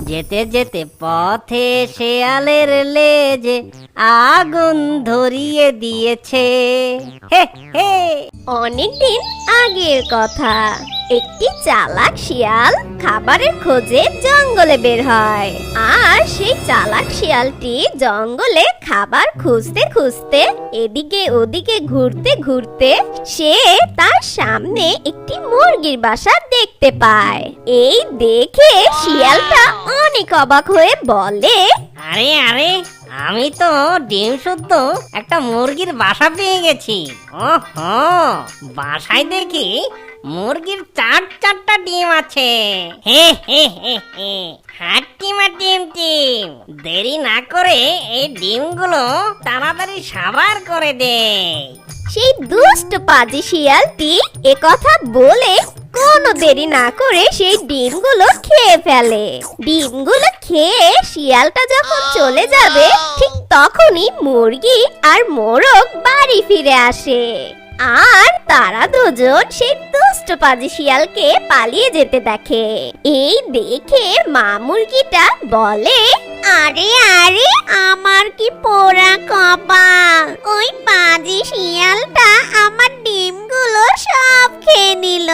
যেতে যেতে পথে শেয়ালের লেজে আগুন ধরিয়ে দিয়েছে। হে হে। অনেকদিন আগের কথা। একটি চালাক শিয়াল খাবারের খোঁজে জঙ্গলে বের হয়। আর সেই চালাক শিয়ালটি জঙ্গলে খাবার খুঁজতে খুঁজতে এদিকে ওদিকে ঘুরতে ঘুরতে সে তার সামনে একটি মুরগির বাসা দেখতে পায়। এই দেখে শিয়ালটা অনেক অবাক হয়ে বলে, আরে আরে, আমি তো ডিম শুদ্ধ একটা মুরগির বাসা পেয়ে গেছি। ওহো, বাসায় দেখি মুরগির চারটা ডিম আছে। হে হে হে হে। হাট্টিমা টিম টিম, দেরি না করে এই ডিমগুলো তাড়াতাড়ি সাবার করে দে। সেই দুষ্ট পাজি শিয়ালটি একথা বলে কোনো দেরি না করে সেই ডিমগুলো খেয়ে ফেলে। ডিমগুলো খেয়ে শিয়ালটা যখন চলে যাবে ঠিক তখনই মুরগি আর মোরগ বাড়ি ফিরে আসে। আর তারা দুজন সেই দুষ্ট পাজি শিয়ালকে পালিয়ে যেতে দেখে। এই দেখে মা মুরগিটা বলে, আরে আরে, আমার কি পোড়া কপাল! ওই পাজি শিয়ালটা আমার ডিমগুলো সব খেয়ে নিল।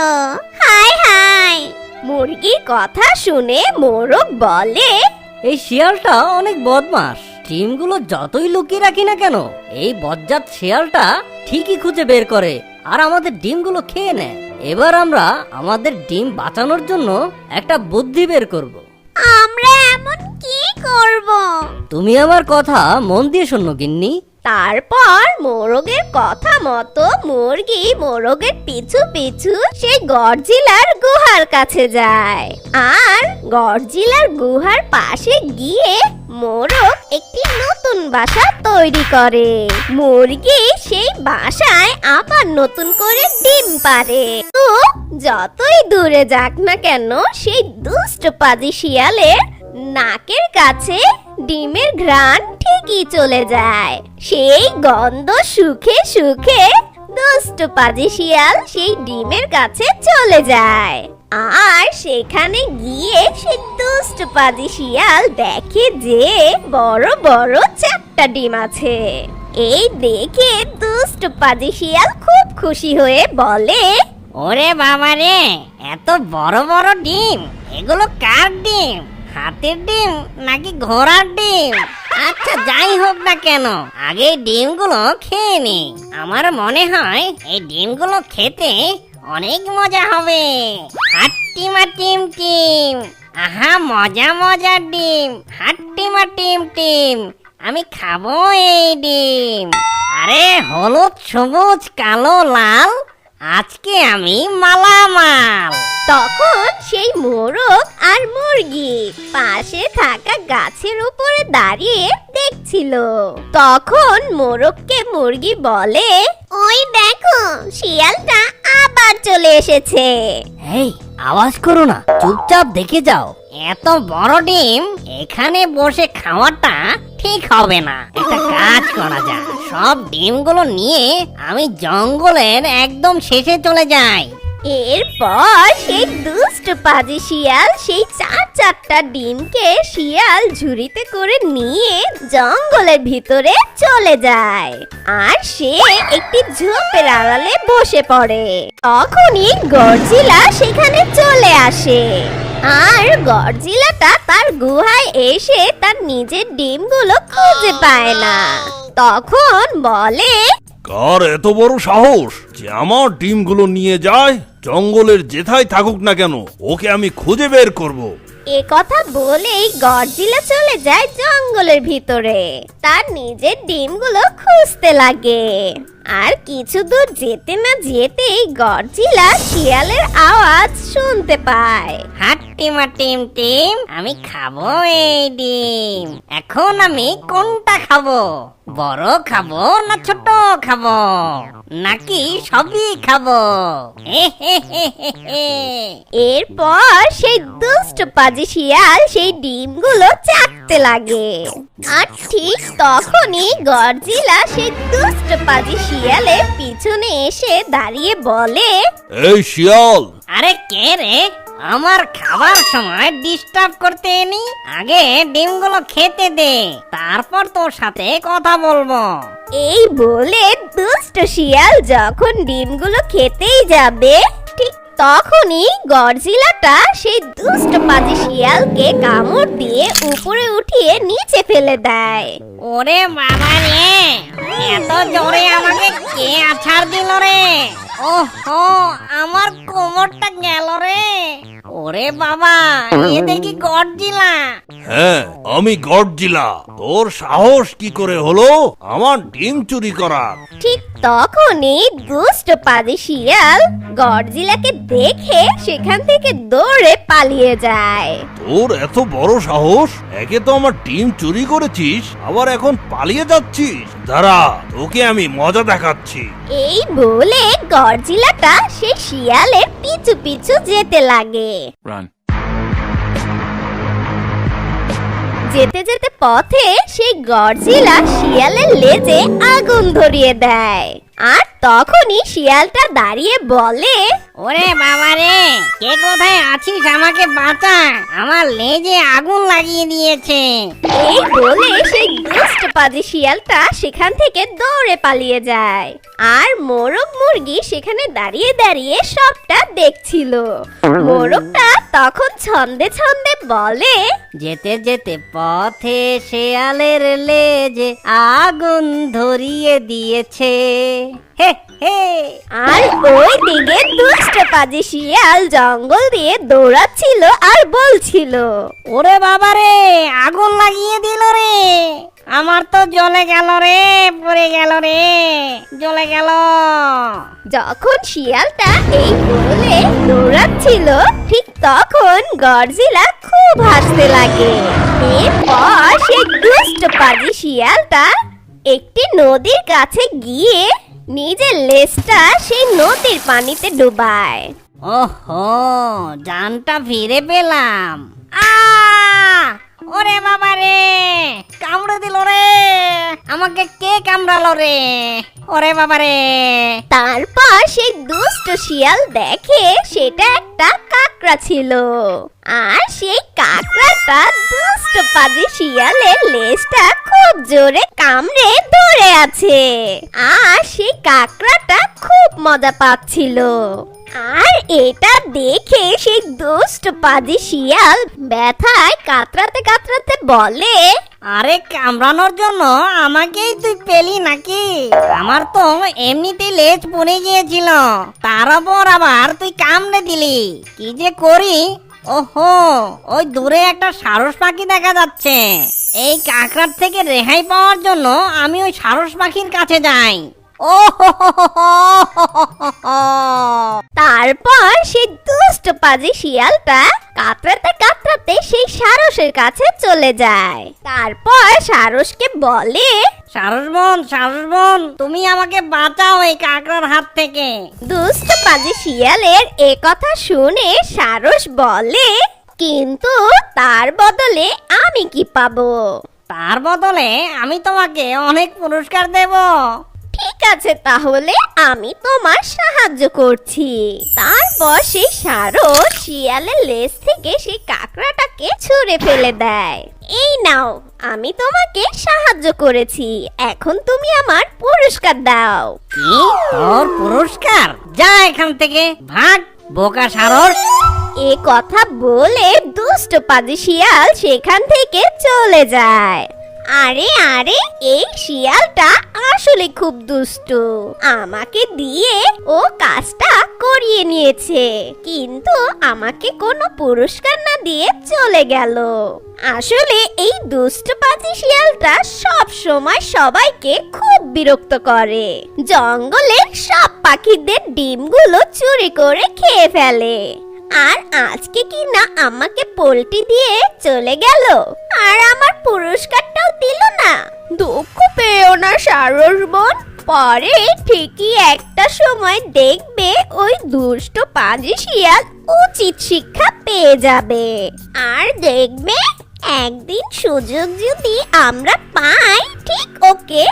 হায় হায়! মুরগির কথা শুনে মোরগ বলে, এই শিয়ালটা অনেক বদমাশ। ডিমগুলো যতই লুকিয়ে রাখি না কেন, এই বজ্জাত শিয়ালটা ঠিকই খুঁজে বের করে আর আমাদের ডিমগুলো খেয়ে নেয়। এবার আমরা আমাদের ডিম বাঁচানোর জন্য একটা বুদ্ধি বের করব। আমরা এমন কি করব? তুমি আমার কথা মন দিয়ে শোনো গিন্নি। তারপর মোরগের কথা মতো মুরগি মোরগের পিছু পিছু সেই গডজিলার গুহার কাছে যায়। আর গডজিলার গুহার পাশে গিয়ে মোরগ একটি নতুন বাসা তৈরি করে। মুরগি সেই বাসায় আবার নতুন করে ডিম পাড়ে। তো যতই দূরে যাক না কেন, সেই দুষ্ট পাজি শিয়ালের নাকের কাছে ডিমের ঘ্রাণ ঠিকই চলে যায়। সেই গন্ধ সুখে সুখে দুষ্ট পাজি শিয়াল সেই ডিমের কাছে চলে যায়। আর সেখানে গিয়ে সেই দুষ্ট পাজি শিয়াল দেখে যে বড় বড় 4টা ডিম আছে। এই দেখে দুষ্ট পাজি শিয়াল খুব খুশি হয়ে বলে, ওরে বাবা রে, এত বড় বড় ডিম! এগুলো কার ডিম? হাতির ডিম নাকি ঘোড়ার ডিম? আচ্ছা, যাই হোক না কেন, আগে ডিমগুলো খেয়ে নি। আমার মনে হয় এই ডিমগুলো খেতে অনেক মজা হবে। হাট্টিমা টিম টিম, আহা মজা মজার ডিম! হাট্টিমা টিম টিম, আমি খাবো এই ডিম। আরে হলুদ সবুজ কালো লাল, আজকে আমি মালামাল। তখন সেই মোরগ আর মুরগি পাশে থাকা গাছের উপরে দাঁড়িয়ে দেখছিল। তখন মোরগকে মুরগি বলে, ওই দেখো, শিয়ালটা আবার চলে এসেছে। এই, আওয়াজ করো না, চুপচাপ দেখে যাও। এত বড় ডিম এখানে বসে খাওয়াটা ঠিক হবে না। একটা কাজ করা যায়, সব ডিমগুলো নিয়ে আমি জঙ্গলের একদম শেষে চলে যাই। এরপর সেই দুষ্ট পাজি শিয়াল সেই 4টা ডিমকে শিয়াল ঝুড়িতে করে নিয়ে জঙ্গলের ভিতরে চলে যায়। আর সে একটি ঝোপের আড়ালে বসে পড়ে। তখনই গডজিলা সেখানে চলে আসে। আর গডজিলাটা তার গুহায় এসে তার নিজের ডিমগুলো খুঁজে পায় না। তখন বলে, কার এত বড় সাহস যে আমার ডিমগুলো নিয়ে যায়? জঙ্গলের যেথায় থাকুক না কেন, ওকে আমি খুঁজে বের করব। এ কথা বলেই গডজিলা চলে যায় জঙ্গলের ভিতরে। তার নিজের ডিমগুলো খুঁজতে লাগে। আর কিছু দূর যেতে না যেতেই গডজিলা শিয়ালের আওয়াজ শুনতে পায়। হাট্টিমা টিম টিম, আমি খাবো এই ডিম। এখন আমি কোনটা খাবো? বড় খাবো না ছোট খাবো, নাকি সবই খাবো? এরপর সেই দুষ্ট পাজি শিয়াল সেই ডিমগুলো চাটতে লাগে। আর ঠিক তখনই গডজিলা সেই দুষ্ট পাজি শিয়ালের পিছনে এসে দাঁড়িয়ে বলে, এই শিয়াল, আরে কে রে? আমার খাবার সময় ডিস্টার্ব করতে এনি। আগে ডিমগুলো খেতে দে, তারপর তোর সাথে কথা বলবো। এই বলে দুষ্ট শিয়াল যখন ডিমগুলো খেতেই যাবে, ঠিক তখনই গডজিলাটা সেই দুষ্ট পাজি শিয়ালকে কামড় দিয়ে উপরে উঠিয়ে নিচে ফেলে দেয়। ওরে বাবা রে, এত জোরে আমাকে কে আছাড় দিল রে? ওহো, আমার কোমরটা গেল রে। ওরে বাবা, এ দেখি গডজিলা। হ্যাঁ, আমি গডজিলা। তোর সাহস কি করে হলো আমার ডিম চুরি করার? ঠিক তখনই দুষ্ট পাজি শিয়াল গডজিলাকে দেখে সেখান থেকে দৌড়ে পালিয়ে যায়। তোর এত বড় সাহস! একে তো আমার ডিম চুরি করেছিস, আবার এখন পালিয়ে যাচ্ছিস। দাঁড়া, তোকে আমি মজা দেখাচ্ছি। এই বলে গডজিলাটা সেই শিয়ালের পিছু পিছু যেতে লাগে। Run. যেতে যেতে পথে সেই গডজিলা শিয়ালের লেজে আগুন ধরিয়ে দেয়। আর তখনই শিয়ালটা দাঁড়িয়ে বলে, ওরে বাবা রে, কে কোথায় আছিস? আমাকে বাঁচা, আমার লেজে আগুন লাগিয়ে দিয়েছে। এই বলে সেই দুষ্ট পাজি শিয়ালটা সেখান থেকে দৌড়ে পালিয়ে যায়। আর মোরগ মুরগি সেখানে দাঁড়িয়ে দাঁড়িয়ে সবটা দেখছিল। মোরগটা তখন ছন্দে ছন্দে বলে, যেতে যেতে পথে শেয়ালের লেজে আগুন ধরিয়ে দিয়েছে। হে হে। আর ওই দিকে দুষ্ট পাজি শিয়াল জঙ্গল দিয়ে দৌড়াচ্ছিল আর বলছিল, ওরে বাবা রে, আগুন লাগিয়ে দিল রে, আমার তো জ্বলে গেল রে, পড়ে গেল রে, জ্বলে গেল। যখন শিয়ালটা এই বলে দৌড়াচ্ছিল, ঠিক তখন গডজিলা খুব হাসতে লাগে। এরপর সেই দুষ্ট পাজি শিয়ালটা একটি নদীর কাছে গিয়ে নিজের লেজটা সেই নদীর পানিতে ডুবায়। ওহো, জানটা ফিরে পেলাম। ওরে বাবা রে, কামড়ে দিল রে, আমাকে কে কামড়ালো রে? ওরে বাবা রে। তারপর সেই দুষ্ট শিয়াল দেখে সেটা একটা কাকড়া ছিল। আর সেই কাকড়াটা দুষ্ট পাজি শিয়ালের লেজটা খুব জোরে কামড়ে ধরে আছে। আর সেই কাকড়াটা খুব মজা পাচ্ছিল। আর এটা দেখে সেই দুষ্ট পাজি শিয়াল ব্যথায় কাতরাতে কাতরাতে বলে, আরে কামড়ানোর জন্য আমাকেই তুই পেলি নাকি? আমার তো এমনিতেই লেজ পড়ে গিয়েছিল, তার উপর আবার তুই কামড়ে দিলি। কি যে করি। ওহো, ওই দূরে একটা সারস পাখি দেখা যাচ্ছে। এই কাকড়ার থেকে রেহাই পাওয়ার জন্য আমি ওই সারস পাখির কাছে যাই। ও তারপর সেই দুষ্ট পাজি শিয়ালটা কাতরাতে কাতরাতে সেই সারসের কাছে চলে যায়। তারপর সারসকে বলে, সারস বোন, তুমি আমাকে বাঁচাও এই কাকড়ার হাত থেকে। দুষ্ট পাজি শিয়ালের এ কথা শুনে সারস বলে, কিন্তু তার বদলে আমি কি পাবো? তার বদলে আমি তোমাকে অনেক পুরস্কার দেব। ঠিক আছে, তাহলে আমি তোমার সাহায্য করছি। তারপর সেই সারস শিয়ালের লেজ থেকে সেই কাকড়াটাকে ছুঁড়ে ফেলে দেয়। এই নাও, আমি তোমাকে সাহায্য করেছি, এখন তুমি আমার পুরস্কার দাও। কি? তোর পুরস্কার? যা এখান থেকে, ভাগ বোকা সারস। এ কথা বলে দুষ্ট পাজি শিয়াল সেখান থেকে চলে যায়। আরে আরে, এই শিয়ালটা আসলে খুব দুষ্টু। আমাকে দিয়ে ও কাজটা করিয়ে নিয়েছে, কিন্তু আমাকে কোনো পুরস্কার না দিয়ে চলে গেল। আসলে এই দুষ্ট পাজি শিয়ালটা সব সময় সবাইকে খুব বিরক্ত করে। জঙ্গলের সব পাখিদের ডিমগুলো চুরি করে খেয়ে ফেলে। আর আজকে কি না আমাকে পোল্টি দিয়ে চলে গেল, আর আমার পুরস্কারটাও দিল না। দুঃখ পেও না সারস বোন, পরে ঠিকই একটা সময় দেখবে ওই দুষ্ট পাজি শিয়াল উচিত শিক্ষা পেয়ে যাবে। আর দেখবে একদিন সুযোগ যদি আমরা পাই, ঠিক ওকে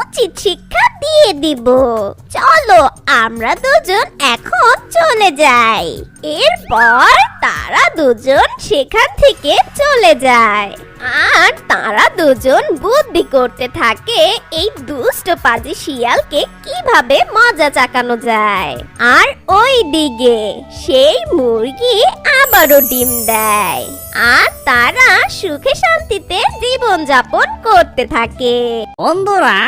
উচিত শিক্ষা দিয়ে দিব। চলো আমরা দুজন এখন চলে যাই। এরপর তারা দুজন সেখান থেকে চলে যায় আর তারা দুজন বুদ্ধি করতে থাকে এই দুষ্ট পাজি শিয়ালকে কিভাবে মজা চাকানো যায়। আর ওই দিকে সেই মুরগি আবারও ডিম দেয় আর তারা সুখে শান্তিতে জীবন যাপন করতে থাকে। বন্ধুরা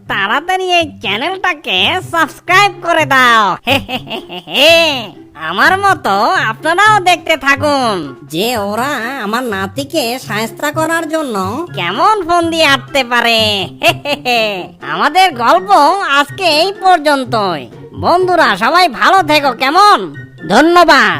তাড়াতাড়ি এই চ্যানেলটাকে সাবস্ক্রাইব করে দাও। হে হে হে হে হে। আমার মতো আপনারাও দেখতে থাকুন যে ওরা আমার নাতিকে সাহায্য করার জন্য কেমন ফোন দিয়ে আটতে পারে। হে হে হে। আমাদের গল্প আজকে এই পর্যন্তই। বন্ধুরা সবাই ভালো থেকো, কেমন? ধন্যবাদ।